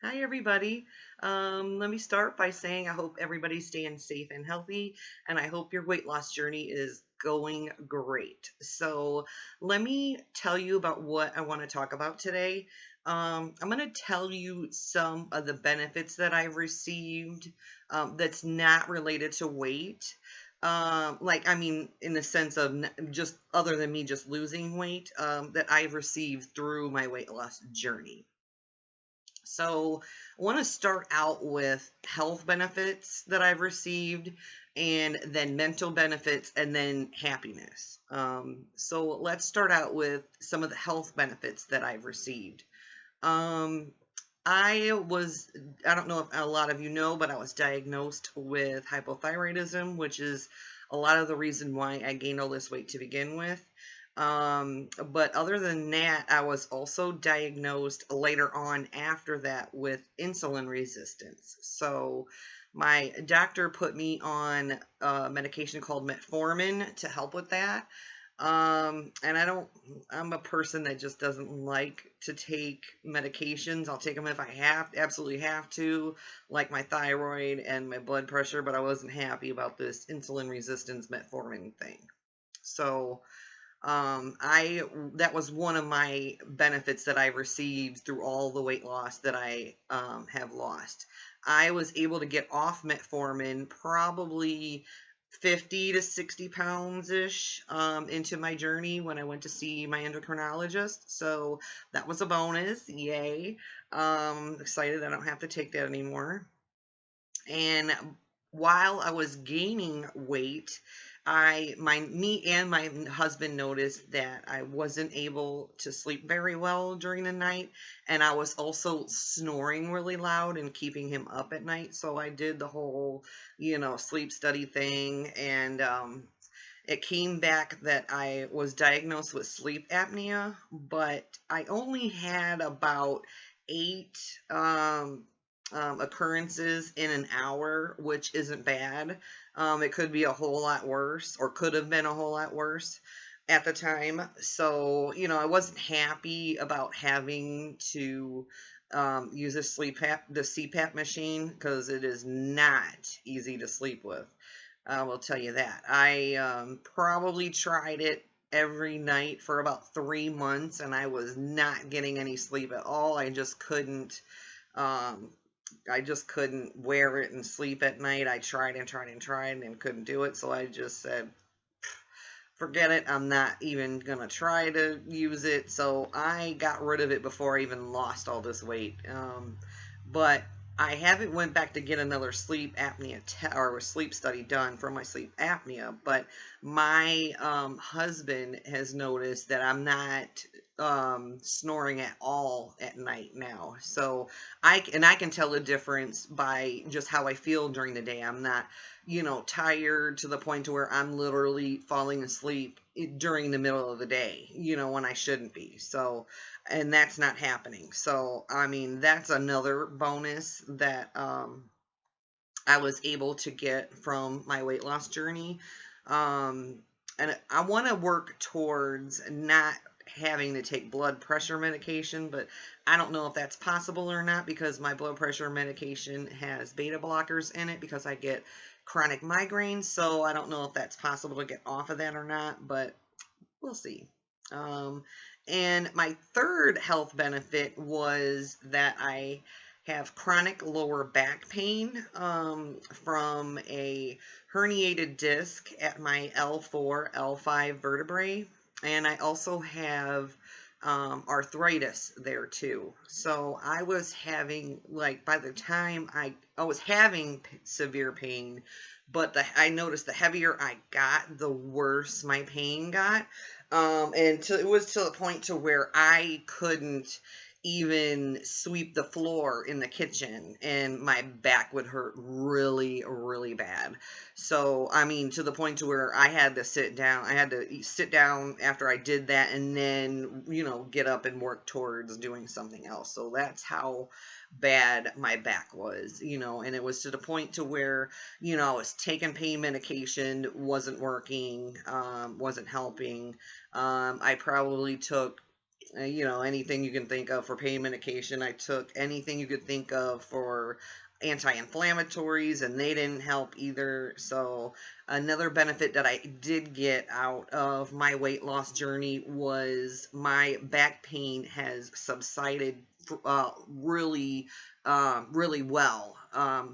Hi, everybody. Let me start by saying I hope everybody's staying safe and healthy, and I hope your weight loss journey is going great. So, let me tell you about what I want to talk about today. I'm going to tell you some of the benefits that I've received that's not related to weight. In the sense of just other than me just losing weight, that I've received through my weight loss journey. So, I want to start out with health benefits that I've received, and then mental benefits, and then happiness. So, let's start out with some of the health benefits that I've received. Um, I was, I don't know if a lot of you know, but I was diagnosed with hypothyroidism, which is a lot of the reason why I gained all this weight to begin with. But other than that, I was also diagnosed later on after that with insulin resistance. So my doctor put me on a medication called metformin to help with that. And I'm a person that just doesn't like to take medications. I'll take them if I absolutely have to, like my thyroid and my blood pressure, but I wasn't happy about this insulin resistance metformin thing. So, I that was one of my benefits that I received through all the weight loss that I have lost. I was able to get off metformin probably 50 to 60 pounds ish into my journey when I went to see my endocrinologist. So that was a bonus. Yay. Excited I don't have to take that anymore. And while I was gaining weight, me and my husband noticed that I wasn't able to sleep very well during the night, and I was also snoring really loud and keeping him up at night. So I did the whole, sleep study thing, and it came back that I was diagnosed with sleep apnea, but I only had about eight occurrences in an hour, which isn't bad. It could be a whole lot worse, or could have been a whole lot worse at the time. So, I wasn't happy about having to use the CPAP machine because it is not easy to sleep with. I will tell you that. I probably tried it every night for about 3 months, and I was not getting any sleep at all. Um, I just couldn't wear it and sleep at night. I tried and tried and tried and couldn't do it. So I just said, forget it. I'm not even gonna try to use it. So I got rid of it before I even lost all this weight. But I haven't went back to get another sleep apnea or sleep study done for my sleep apnea. But my husband has noticed that I'm not snoring at all at night now. So I can tell the difference by just how I feel during the day. I'm not tired to the point to where I'm literally falling asleep during the middle of the day, when I shouldn't be. So, and that's not happening. So, I mean, that's another bonus that I was able to get from my weight loss journey. Um, and I want to work towards not having to take blood pressure medication, but I don't know if that's possible or not because my blood pressure medication has beta blockers in it because I get chronic migraines. So I don't know if that's possible to get off of that or not, but we'll see. Um, and my third health benefit was that I have chronic lower back pain from a herniated disc at my L4, L5 vertebrae. And I also have arthritis there too. So I was having, like, by the time I was having severe pain, but I noticed the heavier I got, the worse my pain got. It was to the point to where I couldn't even sweep the floor in the kitchen and my back would hurt really, really bad. So, I mean, to the point to where I had to sit down. I had to sit down after I did that and then, get up and work towards doing something else. So that's how bad my back was, and it was to the point to where, I was taking pain medication, wasn't working, wasn't helping. I probably took anything you can think of for pain medication. I took anything you could think of for anti-inflammatories, and they didn't help either. So another benefit that I did get out of my weight loss journey was my back pain has subsided really really well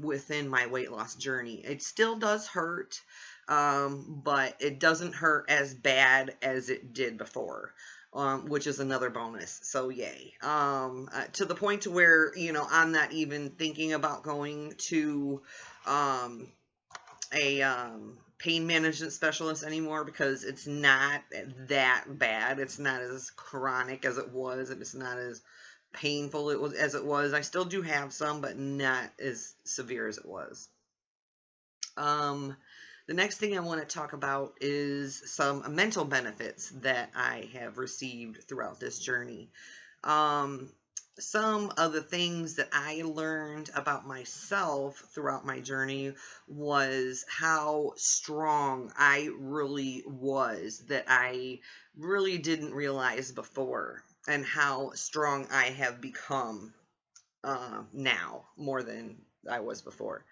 within my weight loss journey. It still does hurt, but it doesn't hurt as bad as it did before. Which is another bonus. So yay. To the point to where, I'm not even thinking about going to um, a pain management specialist anymore because it's not that bad. It's not as chronic as it was, and it's not as painful as it was. I still do have some, but not as severe as it was. Um, the next thing I want to talk about is some mental benefits that I have received throughout this journey. Um, some of the things that I learned about myself throughout my journey was how strong I really was, that I really didn't realize before, and how strong I have become now more than I was before.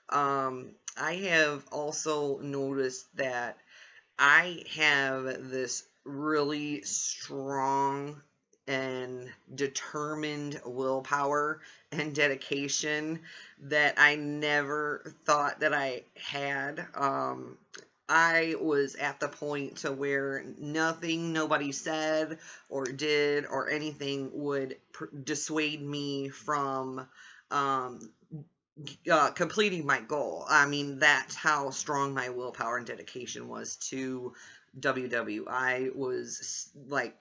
I have also noticed that I have this really strong and determined willpower and dedication that I never thought that I had. I was at the point to where nothing nobody said or did or anything would dissuade me from um, completing my goal. I mean, that's how strong my willpower and dedication was to WW. I was like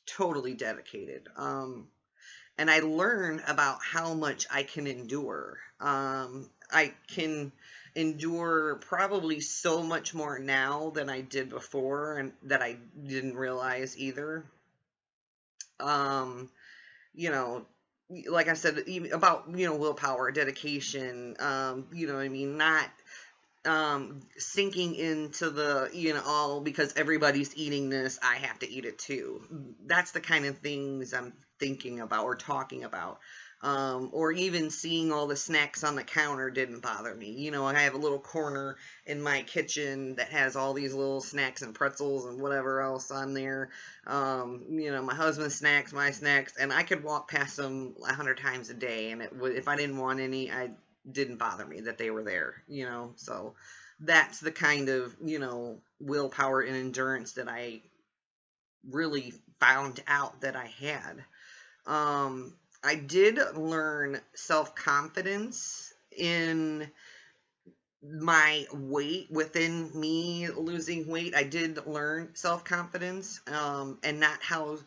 totally dedicated. And I learned about how much I can endure. I can endure probably so much more now than I did before, and that I didn't realize either. Um, you know, like I said, even about, willpower, dedication, what I mean, not sinking into the, all because everybody's eating this, I have to eat it too. That's the kind of things I'm thinking about or talking about. Or even seeing all the snacks on the counter didn't bother me. I have a little corner in my kitchen that has all these little snacks and pretzels and whatever else on there. My husband's snacks, my snacks, and I could walk past them 100 times a day, and it would, if I didn't want any, I didn't bother me that they were there. So that's the kind of, willpower and endurance that I really found out that I had. I did learn self confidence in my weight, within me losing weight. I did learn self confidence, and not how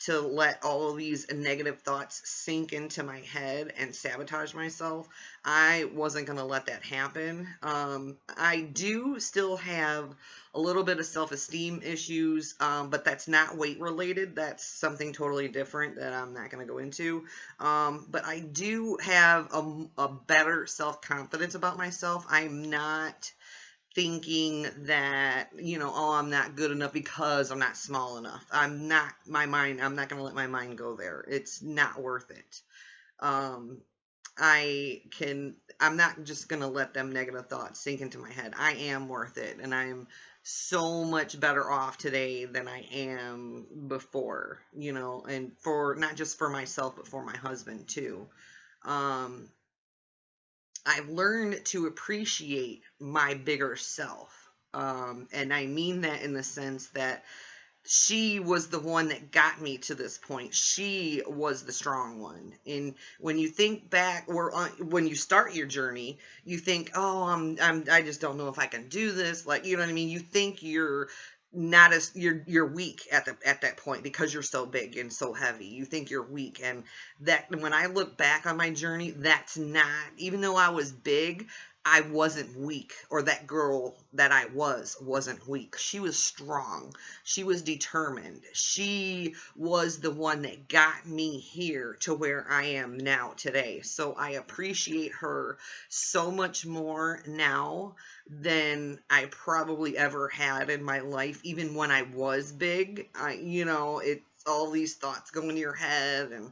to let all of these negative thoughts sink into my head and sabotage myself. I wasn't going to let that happen. I do still have a little bit of self esteem issues, but that's not weight related. That's something totally different that I'm not going to go into. But I do have a better self confidence about myself. I'm not thinking that, oh, I'm not good enough because I'm not small enough. I'm not, I'm not going to let my mind go there. It's not worth it. Um, I'm not just going to let them negative thoughts sink into my head. I am worth it, and I'm so much better off today than I am before, and for not just for myself, but for my husband too. Um, I've learned to appreciate my bigger self. And I mean that in the sense that she was the one that got me to this point. She was the strong one. And when you think back, or when you start your journey, you think, "Oh, I just don't know if I can do this." Like, you know what I mean? You think you're not as you're weak at that point because you're so big and so heavy. You think you're weak, and that when I look back on my journey, that's not, even though I was big, I wasn't weak, or that girl that I wasn't weak. She was strong. She was determined. She was the one that got me here to where I am now today. So I appreciate her so much more now than I probably ever had in my life, even when I was big. It's all these thoughts go into your head, and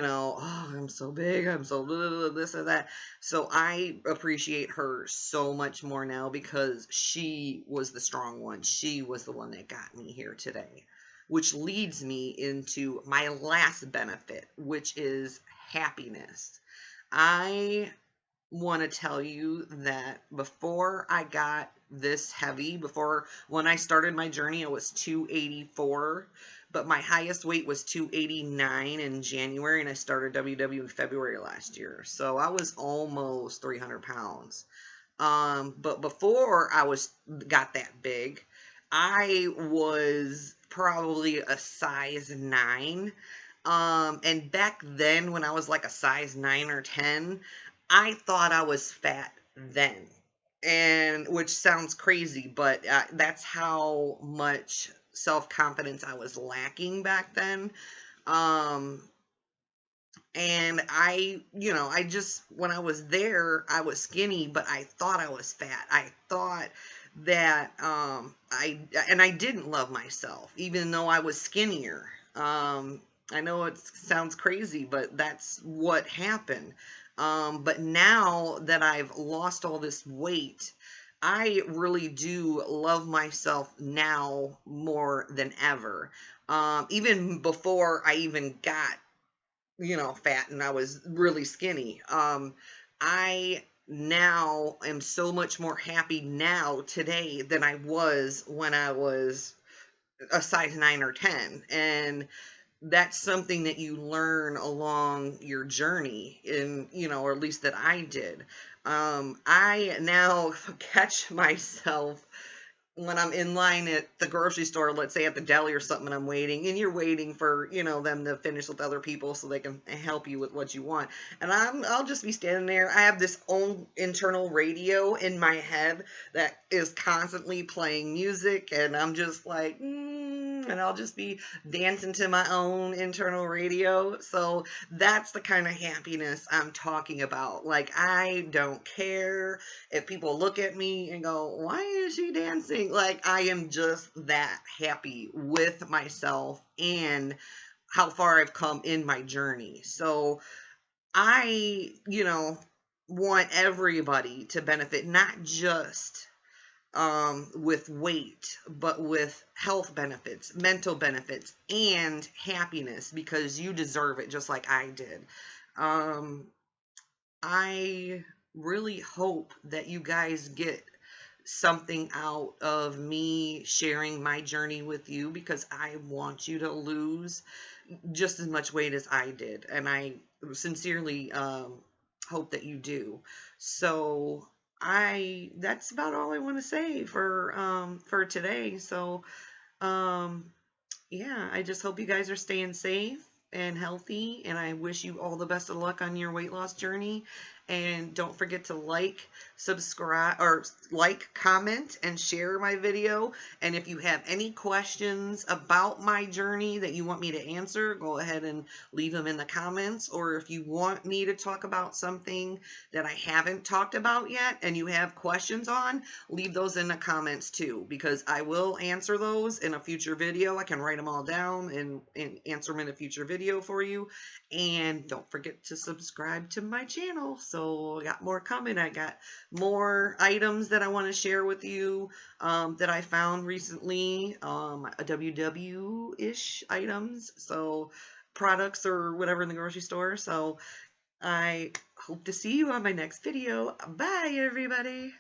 oh, I'm so big, I'm so blah, blah, blah, this or that. So I appreciate her so much more now because she was the strong one. She was the one that got me here today, which leads me into my last benefit, which is happiness. I want to tell you that before I got this heavy, before when I started my journey, I was 284, but my highest weight was 289 in January, and I started WW in February last year. So I was almost 300 pounds. But before I was got that big, I was probably a size 9. And back then, when I was like a size 9 or 10, I thought I was fat then. And which sounds crazy, but that's how much self confidence I was lacking back then. Um, and I just, when I was there, I was skinny, but I thought I was fat. I thought that, and I didn't love myself, even though I was skinnier. I know it sounds crazy, but that's what happened. But now that I've lost all this weight, I really do love myself now more than ever. Even before I even got fat and I was really skinny. I now am so much more happy now today than I was when I was a size 9 or 10. And that's something that you learn along your journey, or at least that I did. I now catch myself when I'm in line at the grocery store, let's say at the deli or something, and I'm waiting, and you're waiting for, them to finish with other people so they can help you with what you want. And I'll just be standing there. I have this own internal radio in my head that is constantly playing music, and I'm just like, and I'll just be dancing to my own internal radio. So that's the kind of happiness I'm talking about. Like, I don't care if people look at me and go, why is she dancing? Like, I am just that happy with myself and how far I've come in my journey. So I, want everybody to benefit, not just with weight, but with health benefits, mental benefits, and happiness, because you deserve it just like I did. Um, I really hope that you guys get something out of me sharing my journey with you, because I want you to lose just as much weight as I did. And I sincerely hope that you do. So that's about all I want to say for today. So um yeah, I just hope you guys are staying safe and healthy, and I wish you all the best of luck on your weight loss journey. And don't forget to like, subscribe, or like, comment, and share my video. And if you have any questions about my journey that you want me to answer, go ahead and leave them in the comments. Or if you want me to talk about something that I haven't talked about yet and you have questions on, leave those in the comments too, because I will answer those in a future video. I can write them all down and answer them in a future video for you. And don't forget to subscribe to my channel. So I got more coming. I got more items that I want to share with you that I found recently, WW-ish items. So products or whatever in the grocery store. So I hope to see you on my next video. Bye, everybody.